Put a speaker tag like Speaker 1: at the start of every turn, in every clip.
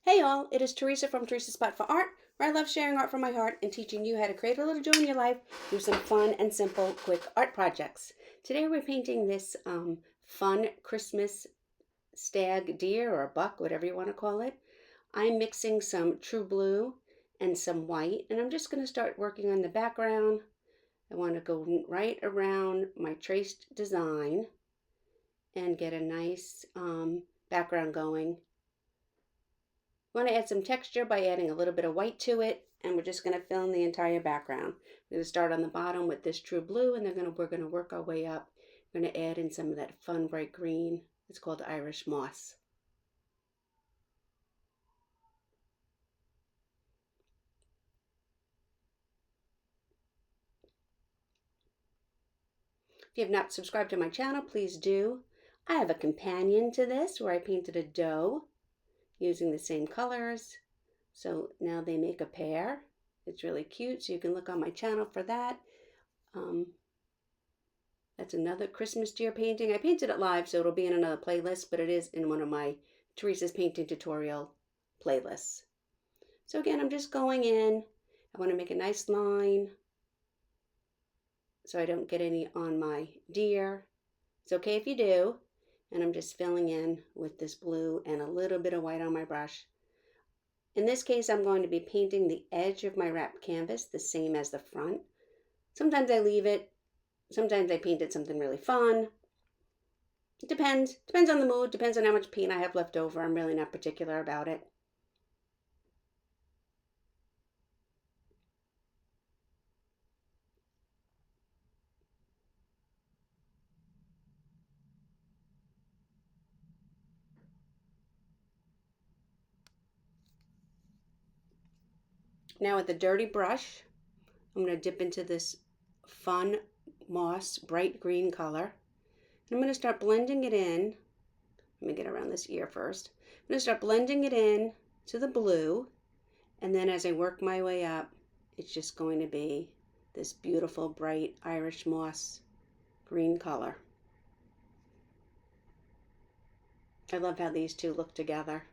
Speaker 1: Hey all, it is Teresa from Teresa's Spot for Art, where I love sharing art from my heart and teaching you how to create a little joy in your life through some fun and simple quick art projects. Today we're painting this fun Christmas stag deer or a buck, whatever you want to call it. I'm mixing some true blue and some white, and I'm just going to start working on the background. I want to go right around my traced design and get a nice background going. I want to add some texture by adding a little bit of white to it, and we're just going to fill in the entire background. We're going to start on the bottom with this true blue, and we're going to work our way up. We're going to add in some of that fun bright green. It's called Irish moss. If you have not subscribed to my channel, please do. I have a companion to this where I painted a doe using the same colors. So now they make a pair. It's really cute, so you can look on my channel for that. That's another Christmas deer painting. I painted it live, so it'll be in another playlist, but it is in one of my Teresa's Painting Tutorial playlists. So again, I'm just going in. I want to make a nice line so I don't get any on my deer. It's okay if you do. And I'm just filling in with this blue and a little bit of white on my brush. In this case, I'm going to be painting the edge of my wrap canvas the same as the front. Sometimes I leave it. Sometimes I painted something really fun. It depends. Depends on the mood. Depends on how much paint I have left over. I'm really not particular about it. Now with a dirty brush, I'm going to dip into this fun moss bright green color. And I'm going to start blending it in. Let me get around this ear first. I'm going to start blending it in to the blue. And then as I work my way up, it's just going to be this beautiful bright Irish moss green color. I love how these two look together.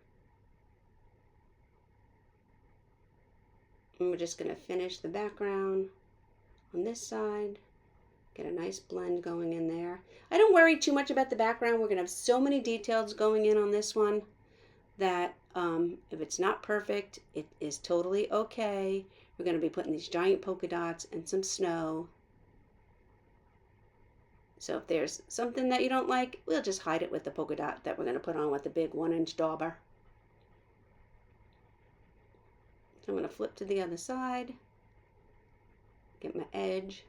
Speaker 1: And we're just going to finish the background on this side. Get a nice blend going in there. I don't worry too much about the background. We're going to have so many details going in on this one that if it's not perfect, it is totally okay. We're going to be putting these giant polka dots and some snow. So if there's something that you don't like, we'll just hide it with the polka dot that we're going to put on with the big 1-inch dauber. So I'm going to flip to the other side, get my edge,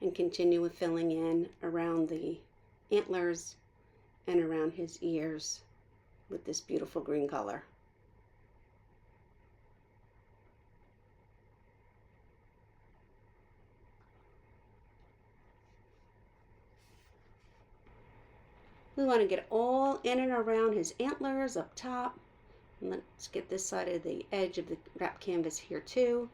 Speaker 1: and continue with filling in around the antlers and around his ears with this beautiful green color. We want to get all in and around his antlers up top. And let's get this side of the edge of the wrap canvas here too.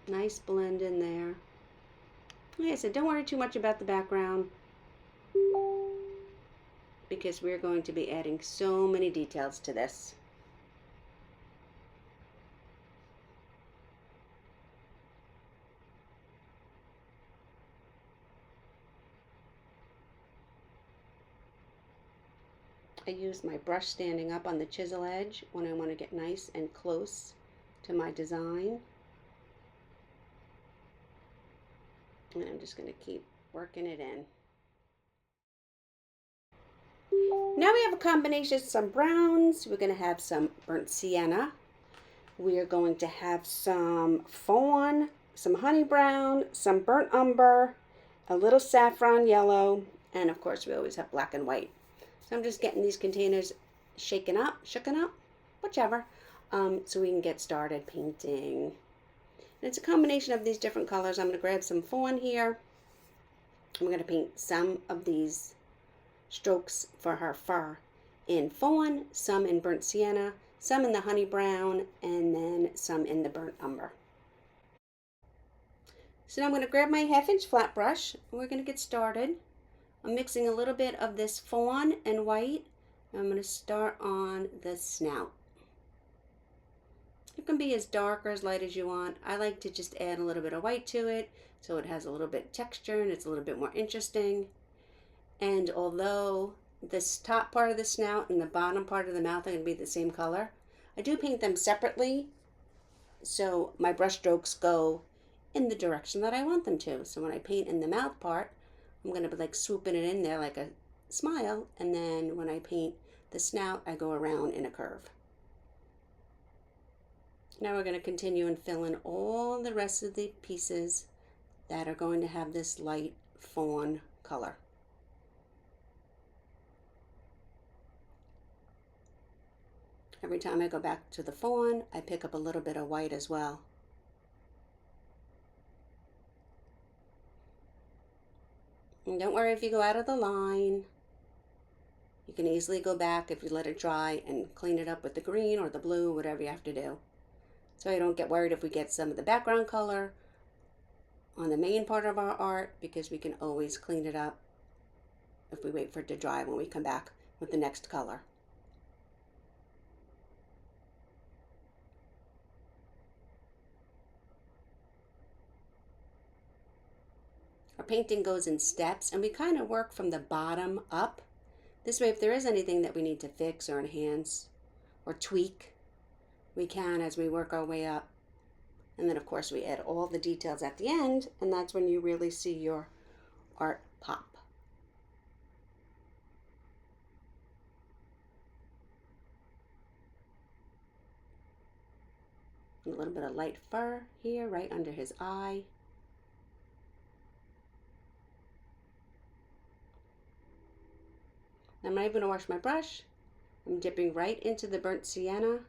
Speaker 1: Nice blend in there. Like I said, don't worry too much about the background because we're going to be adding so many details to this. I use my brush standing up on the chisel edge when I want to get nice and close to my design. And I'm just going to keep working it in. Now we have a combination of some browns. We're going to have some burnt sienna. We are going to have some fawn, some honey brown, some burnt umber, a little saffron yellow, and of course we always have black and white. So I'm just getting these containers shooken up, whichever, so we can get started painting. And it's a combination of these different colors. I'm going to grab some fawn here. I'm going to paint some of these strokes for her fur in fawn, some in burnt sienna, some in the honey brown, and then some in the burnt umber. So now I'm going to grab my 1/2-inch flat brush and we're going to get started. I'm mixing a little bit of this fawn and white. I'm going to start on the snout. It can be as dark or as light as you want. I like to just add a little bit of white to it so it has a little bit of texture and it's a little bit more interesting. And although this top part of the snout and the bottom part of the mouth are going to be the same color, I do paint them separately so my brush strokes go in the direction that I want them to. So when I paint in the mouth part, I'm going to be like swooping it in there like a smile, and then when I paint the snout, I go around in a curve. Now we're going to continue and fill in all the rest of the pieces that are going to have this light fawn color. Every time I go back to the fawn, I pick up a little bit of white as well. And don't worry if you go out of the line. You can easily go back if you let it dry and clean it up with the green or the blue, whatever you have to do. So you don't get worried if we get some of the background color on the main part of our art, because we can always clean it up if we wait for it to dry when we come back with the next color. Our painting goes in steps and we kind of work from the bottom up. This way, if there is anything that we need to fix or enhance or tweak, we can as we work our way up. And then of course we add all the details at the end, and that's when you really see your art pop. A little bit of light fur here right under his eye. I'm not even going to wash my brush. I'm dipping right into the burnt sienna.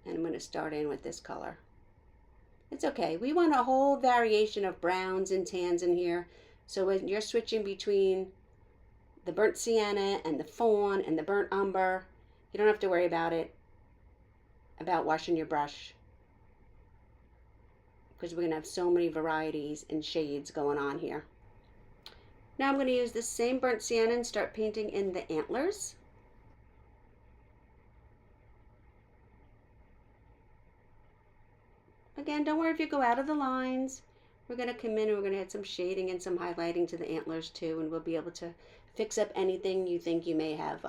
Speaker 1: And I'm going to start in with this color. It's okay. We want a whole variation of browns and tans in here. So when you're switching between the burnt sienna and the fawn and the burnt umber, you don't have to worry about washing your brush, because we're going to have so many varieties and shades going on here. Now I'm going to use this same burnt sienna and start painting in the antlers. Again, don't worry if you go out of the lines. We're going to come in and we're going to add some shading and some highlighting to the antlers too, and we'll be able to fix up anything you think you may have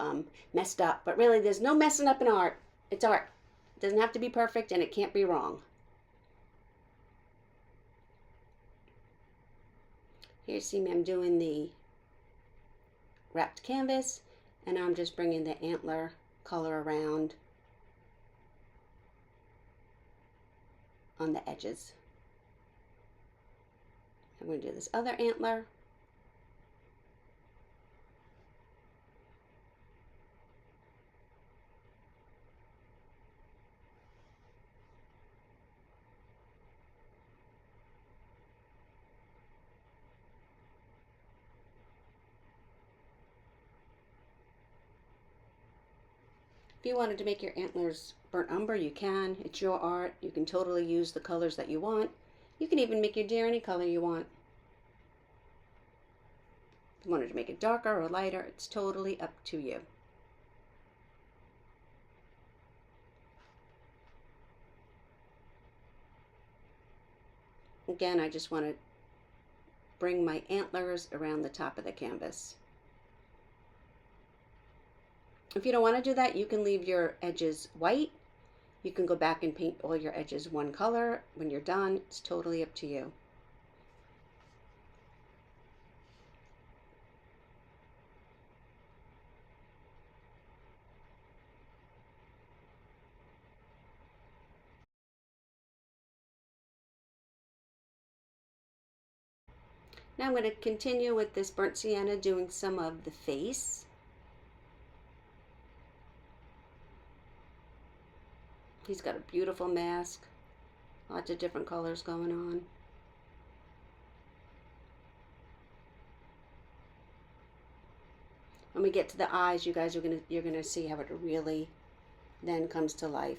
Speaker 1: messed up. But really, there's no messing up in art. It's art. It doesn't have to be perfect, and it can't be wrong. Here you see me, I'm doing the wrapped canvas, and I'm just bringing the antler color around on the edges. I'm going to do this other antler. If you wanted to make your antlers burnt umber, you can. It's your art. You can totally use the colors that you want. You can even make your deer any color you want. If you wanted to make it darker or lighter, it's totally up to you. Again, I just want to bring my antlers around the top of the canvas. If you don't want to do that, you can leave your edges white. You can go back and paint all your edges one color when you're done. It's totally up to you. Now I'm going to continue with this burnt sienna, doing some of the face. He's got a beautiful mask, lots of different colors going on. When we get to the eyes, you guys you're gonna see how it really then comes to life.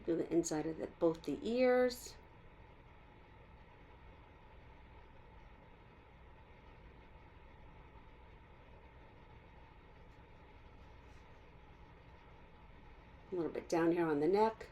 Speaker 1: Do the inside of both the ears. A little bit down here on the neck.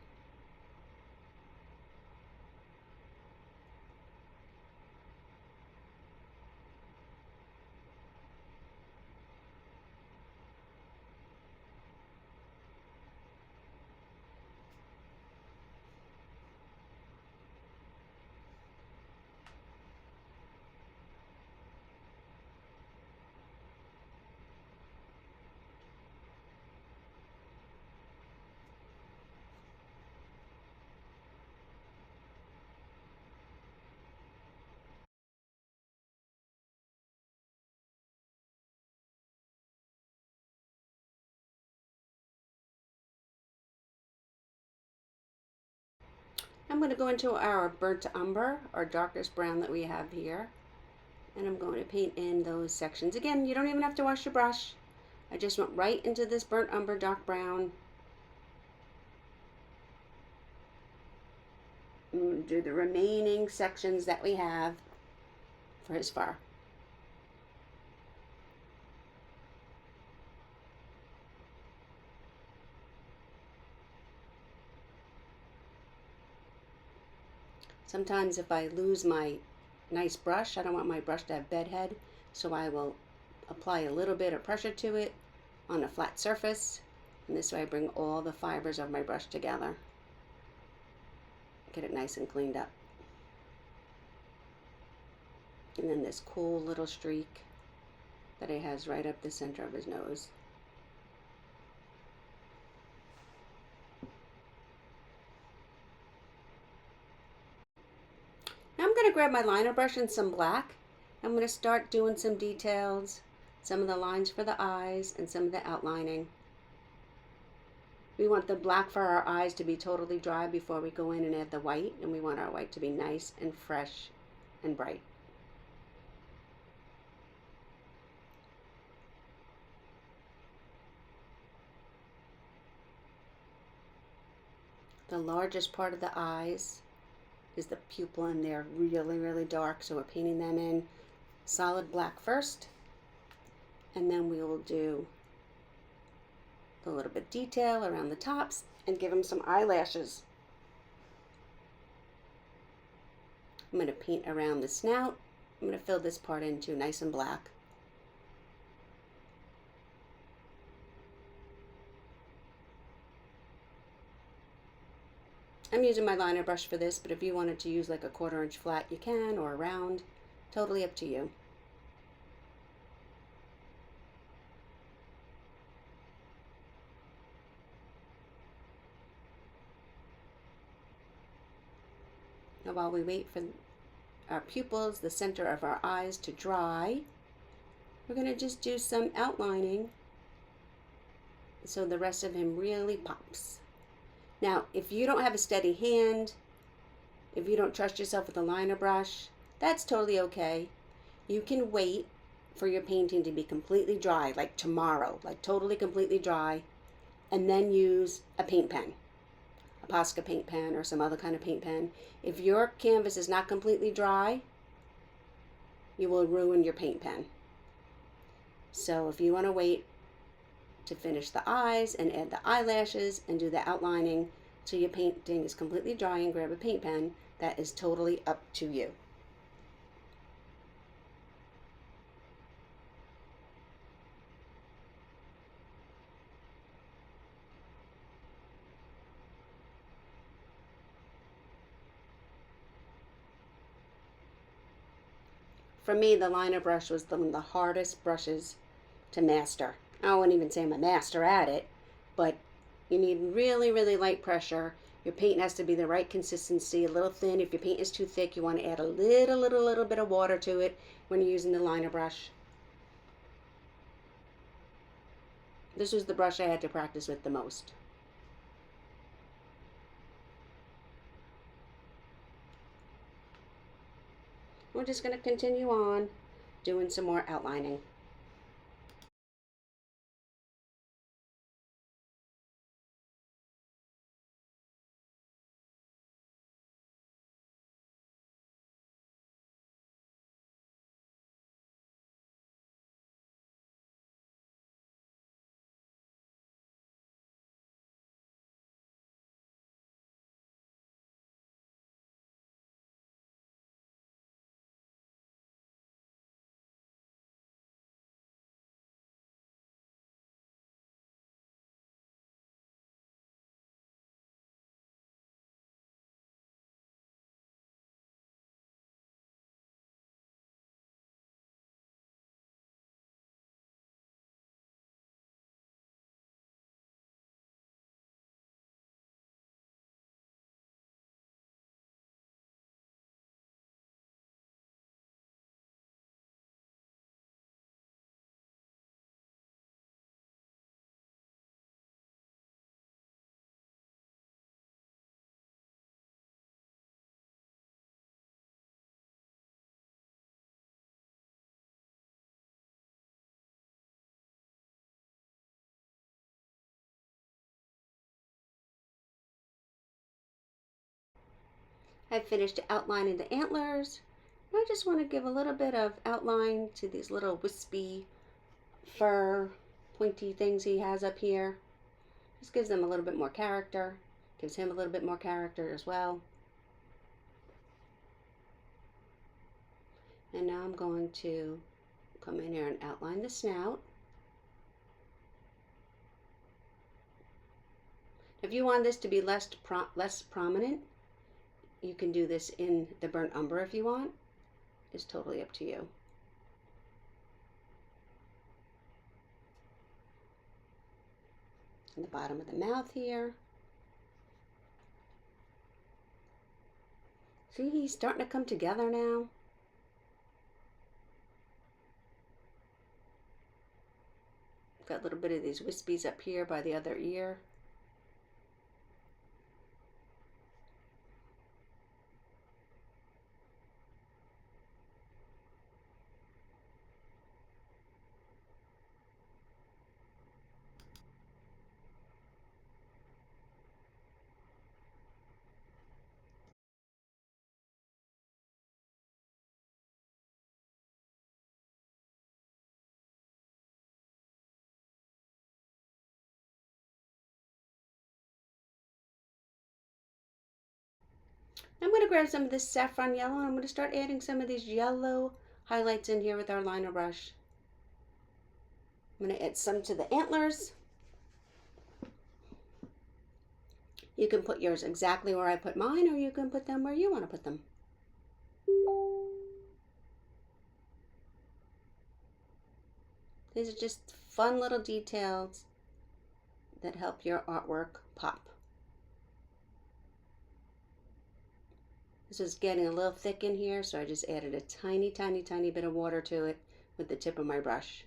Speaker 1: I'm going to go into our burnt umber, our darkest brown that we have here, and I'm going to paint in those sections. Again, you don't even have to wash your brush. I just went right into this burnt umber dark brown. I'm going to do the remaining sections that we have for his fur. Sometimes if I lose my nice brush, I don't want my brush to have bedhead, so I will apply a little bit of pressure to it on a flat surface, and this way I bring all the fibers of my brush together. Get it nice and cleaned up. And then this cool little streak that he has right up the center of his nose. Now I'm going to grab my liner brush and some black. I'm going to start doing some details, some of the lines for the eyes and some of the outlining. We want the black for our eyes to be totally dry before we go in and add the white, and we want our white to be nice and fresh and bright. The largest part of the eyes is the pupil, and they're really, really dark, so we're painting them in solid black first, and then we will do a little bit of detail around the tops and give them some eyelashes. I'm going to paint around the snout. I'm going to fill this part in too, nice and black. I'm using my liner brush for this, but if you wanted to use like a 1/4 inch flat, you can, or a round. Totally up to you. Now while we wait for our pupils, the center of our eyes, to dry, we're going to just do some outlining so the rest of him really pops. Now, if you don't have a steady hand, if you don't trust yourself with a liner brush, that's totally okay. You can wait for your painting to be completely dry, like tomorrow, like totally completely dry, and then use a paint pen, a Posca paint pen or some other kind of paint pen. If your canvas is not completely dry, you will ruin your paint pen. So if you want to wait to finish the eyes and add the eyelashes and do the outlining till your painting is completely dry and grab a paint pen, that is totally up to you. For me, the liner brush was one of the hardest brushes to master. I wouldn't even say I'm a master at it, but you need really, really light pressure. Your paint has to be the right consistency, a little thin. If your paint is too thick, you want to add a little bit of water to it when you're using the liner brush. This was the brush I had to practice with the most. We're just going to continue on doing some more outlining. I've finished outlining the antlers. I just want to give a little bit of outline to these little wispy fur pointy things he has up here. Just gives them a little bit more character. Gives him a little bit more character as well. And now I'm going to come in here and outline the snout. If you want this to be less prominent, you can do this in the burnt umber if you want. It's totally up to you. And the bottom of the mouth here. See, he's starting to come together now. Got a little bit of these wispies up here by the other ear. I'm going to grab some of this saffron yellow and I'm going to start adding some of these yellow highlights in here with our liner brush. I'm going to add some to the antlers. You can put yours exactly where I put mine, or you can put them where you want to put them. These are just fun little details that help your artwork pop. This is getting a little thick in here, so I just added a tiny, tiny, tiny bit of water to it with the tip of my brush.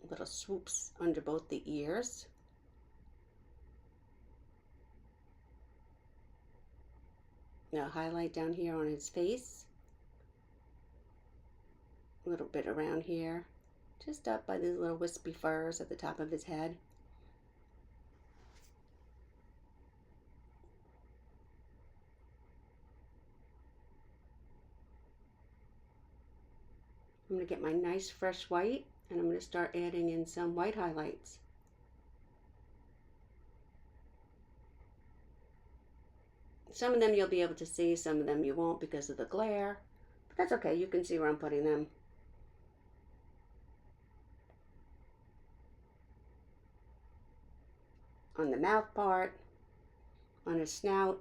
Speaker 1: Little swoops under both the ears. Now highlight down here on his face. A little bit around here, just up by these little wispy furs at the top of his head. I'm going to get my nice fresh white and I'm going to start adding in some white highlights. Some of them you'll be able to see, some of them you won't because of the glare, but that's okay, you can see where I'm putting them. On the mouth part, on his snout,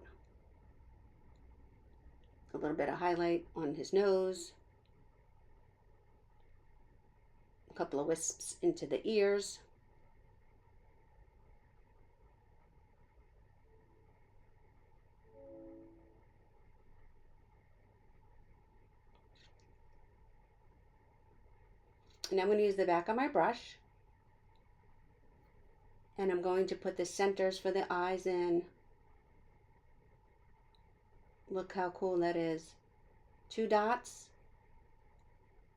Speaker 1: a little bit of highlight on his nose, a couple of wisps into the ears. And I'm going to use the back of my brush. And I'm going to put the centers for the eyes in. Look how cool that is. 2 dots.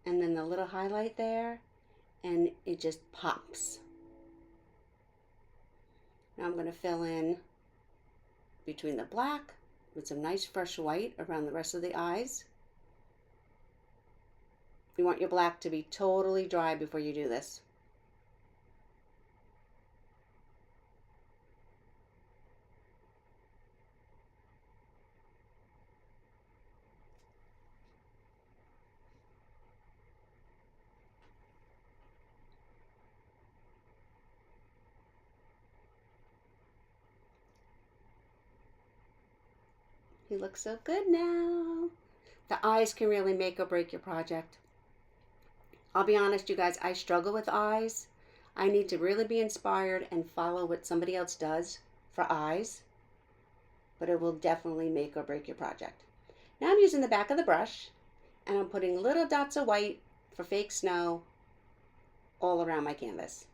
Speaker 1: And then the little highlight there. And it just pops. Now I'm going to fill in between the black with some nice fresh white around the rest of the eyes. You want your black to be totally dry before you do this. He looks so good now. The eyes can really make or break your project. I'll be honest, you guys, I struggle with eyes. I need to really be inspired and follow what somebody else does for eyes, but it will definitely make or break your project. Now I'm using the back of the brush and I'm putting little dots of white for fake snow all around my canvas.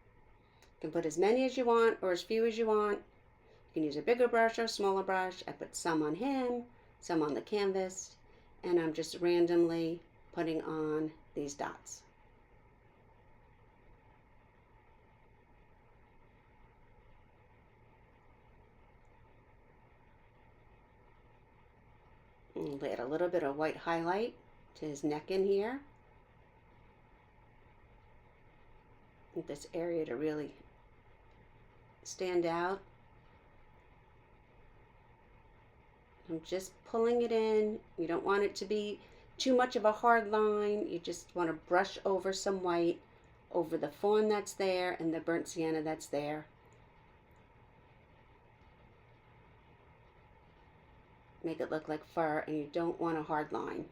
Speaker 1: You can put as many as you want or as few as you want. You can use a bigger brush or a smaller brush. I put some on him, some on the canvas, and I'm just randomly putting on these dots. We'll add a little bit of white highlight to his neck in here. I want this area to really stand out. I'm just pulling it in. You don't want it to be too much of a hard line. You just want to brush over some white over the fawn that's there and the burnt sienna that's there. Make it look like fur, and you don't want a hard line.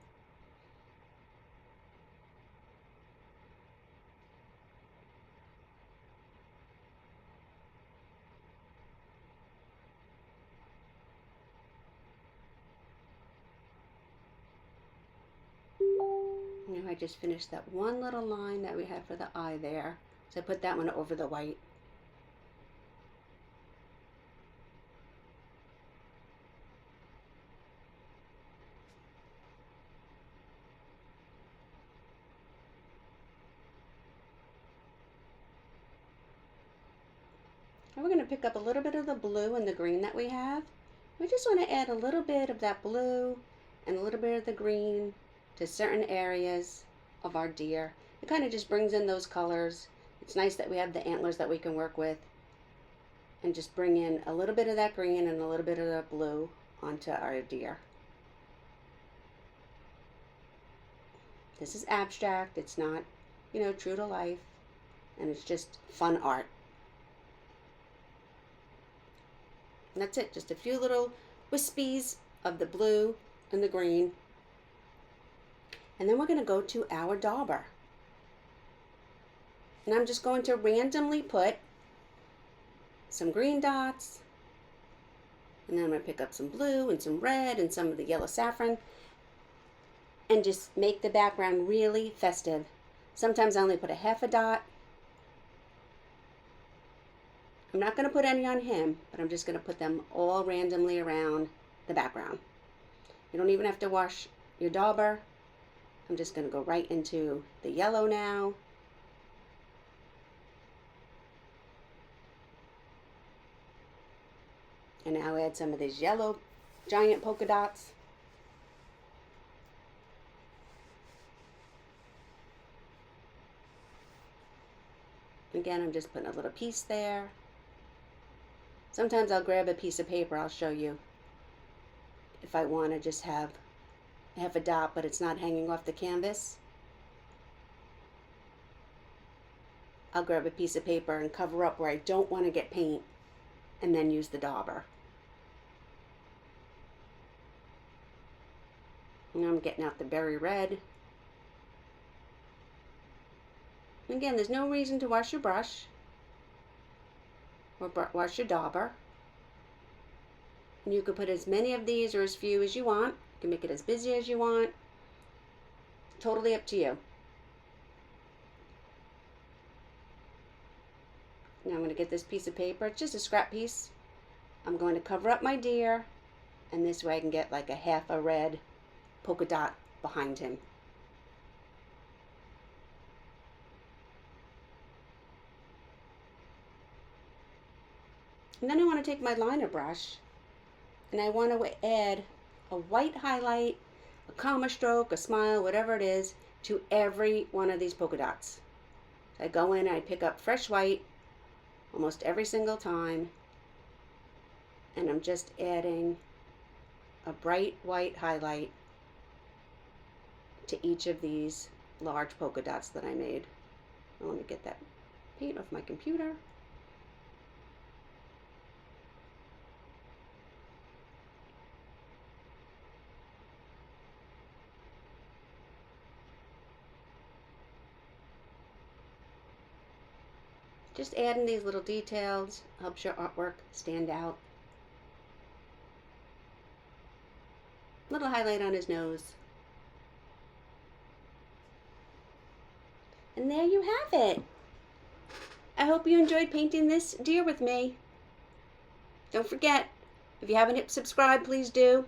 Speaker 1: Now I just finished that one little line that we had for the eye there. So I put that one over the white. And we're going to pick up a little bit of the blue and the green that we have. We just want to add a little bit of that blue and a little bit of the green to certain areas of our deer. It kind of just brings in those colors. It's nice that we have the antlers that we can work with, and just bring in a little bit of that green and a little bit of that blue onto our deer. This is abstract. It's not, true to life, and it's just fun art. And that's it, just a few little wispies of the blue and the green. And then we're going to go to our dauber. And I'm just going to randomly put some green dots. And then I'm going to pick up some blue and some red and some of the yellow saffron. And just make the background really festive. Sometimes I only put a half a dot. I'm not going to put any on him, but I'm just going to put them all randomly around the background. You don't even have to wash your dauber. I'm just going to go right into the yellow now. And now add some of these yellow giant polka dots. Again, I'm just putting a little piece there. Sometimes I'll grab a piece of paper. I'll show you if I want to just have a dot, but it's not hanging off the canvas. I'll grab a piece of paper and cover up where I don't want to get paint, and then use the dauber. Now I'm getting out the berry red. Again, there's no reason to wash your brush or wash your dauber. And you could put as many of these or as few as you want. You can make it as busy as you want. Totally up to you. Now I'm going to get this piece of paper. It's just a scrap piece. I'm going to cover up my deer, and this way I can get like a half a red polka dot behind him. And then I want to take my liner brush, and I want to add a white highlight, a comma stroke, a smile, whatever it is, to every one of these polka dots. So I go in and I pick up fresh white almost every single time, and I'm just adding a bright white highlight to each of these large polka dots that I made. Now let me get that paint off my computer. Just adding these little details helps your artwork stand out. Little highlight on his nose. And there you have it. I hope you enjoyed painting this deer with me. Don't forget, if you haven't hit subscribe, please do.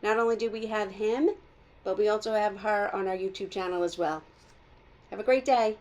Speaker 1: Not only do we have him, but we also have her on our YouTube channel as well. Have a great day.